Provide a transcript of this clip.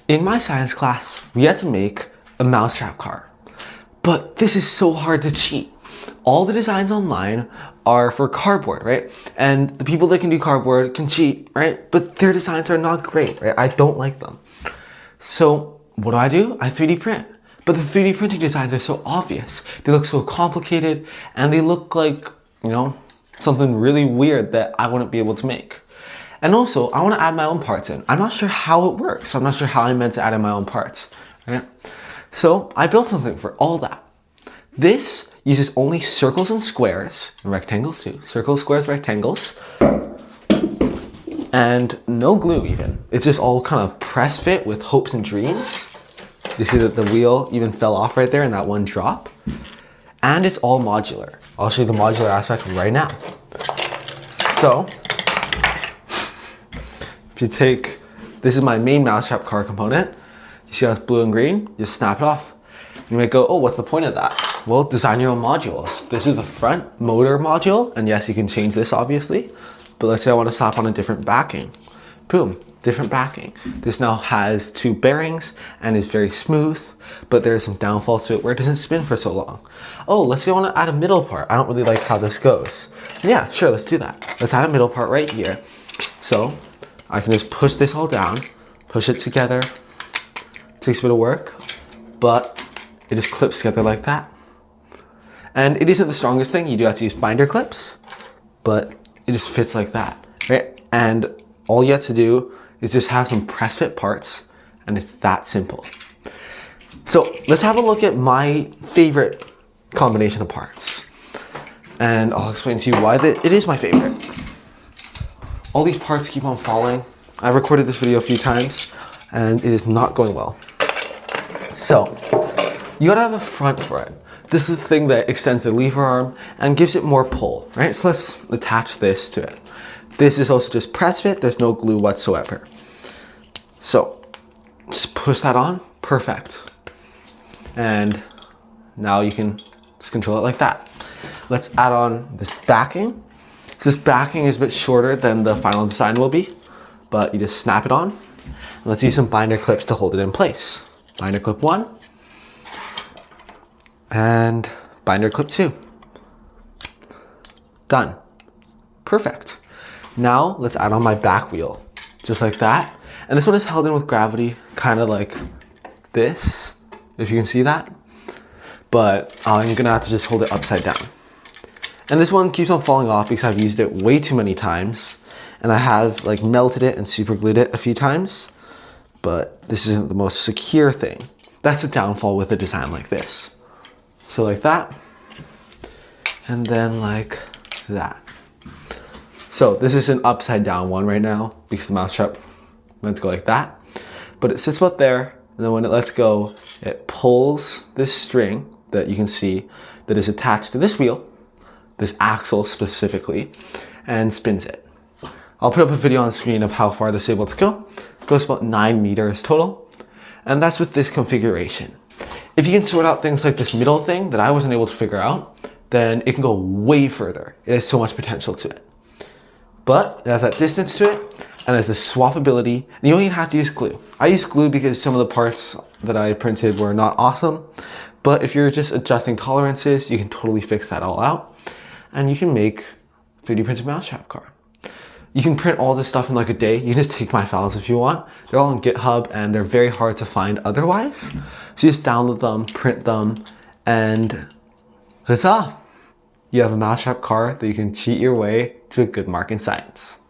In my science class, we had to make a mousetrap car. But this is so hard to cheat. All the designs online are for cardboard, right? And the people that can do cardboard can cheat, right? But their designs are not great, right? I don't like them. So what do? I 3D print. But the 3D printing designs are so obvious. They look so complicated and they look like, something really weird that I wouldn't be able to make. And also, I want to add my own parts in. I'm not sure how it works. So I'm not sure how I'm meant to add in my own parts, right? So I built something for all that. This uses only circles and squares, and rectangles too. Circles, squares, rectangles, and no glue even. It's just all kind of press fit with hopes and dreams. You see that the wheel even fell off right there in that one drop. And it's all modular. I'll show you the modular aspect right now. So, if you take, this is my main mousetrap car component. You see how it's blue and green? You just snap it off. You might go, oh, what's the point of that? Well, design your own modules. This is the front motor module. And yes, you can change this obviously. But let's say I want to slap on a different backing. Boom, different backing. This now has 2 bearings and is very smooth, but there are some downfalls to it where it doesn't spin for so long. Oh, let's say I want to add a middle part. I don't really like how this goes. Yeah, sure, let's do that. Let's add a middle part right here. So I can just push this all down, push it together. Takes a bit of work, but it just clips together like that. And it isn't the strongest thing. You do have to use binder clips, but it just fits like that, right? And all you have to do is just have some press fit parts, and it's that simple. So let's have a look at my favorite combination of parts. And I'll explain to you why it is my favorite. All these parts keep on falling. I've recorded this video a few times, and it is not going well. So you gotta have a front for it. This is the thing that extends the lever arm and gives it more pull, right? So let's attach this to it. This is also just press fit. There's no glue whatsoever. So just push that on, perfect. And now you can just control it like that. Let's add on this backing. So this backing is a bit shorter than the final design will be, but you just snap it on. And let's use some binder clips to hold it in place. Binder clip 1 and binder clip 2. Done. Perfect. Now let's add on my back wheel, just like that. And this one is held in with gravity, kind of like this, if you can see that. But I'm gonna have to just hold it upside down. And this one keeps on falling off because I've used it way too many times. And I have like melted it and super glued it a few times. But this isn't the most secure thing. That's a downfall with a design like this. So like that, and then like that. So this is an upside down one right now because the mousetrap meant to go like that. But it sits about there, and then when it lets go, it pulls this string that you can see that is attached to this wheel, this axle specifically, and spins it. I'll put up a video on screen of how far this is able to go. It goes about 9 meters total, and that's with this configuration. If you can sort out things like this middle thing that I wasn't able to figure out, then it can go way further. It has so much potential to it. But it has that distance to it, and it has this swappability, and you don't even have to use glue. I used glue because some of the parts that I printed were not awesome, but if you're just adjusting tolerances, you can totally fix that all out, and you can make 3D printed mousetrap car. You can print all this stuff in like a day. You can just take my files if you want. They're all on GitHub and they're very hard to find otherwise. So you just download them, print them, and huzzah! You have a mousetrap car that you can cheat your way to a good mark in science.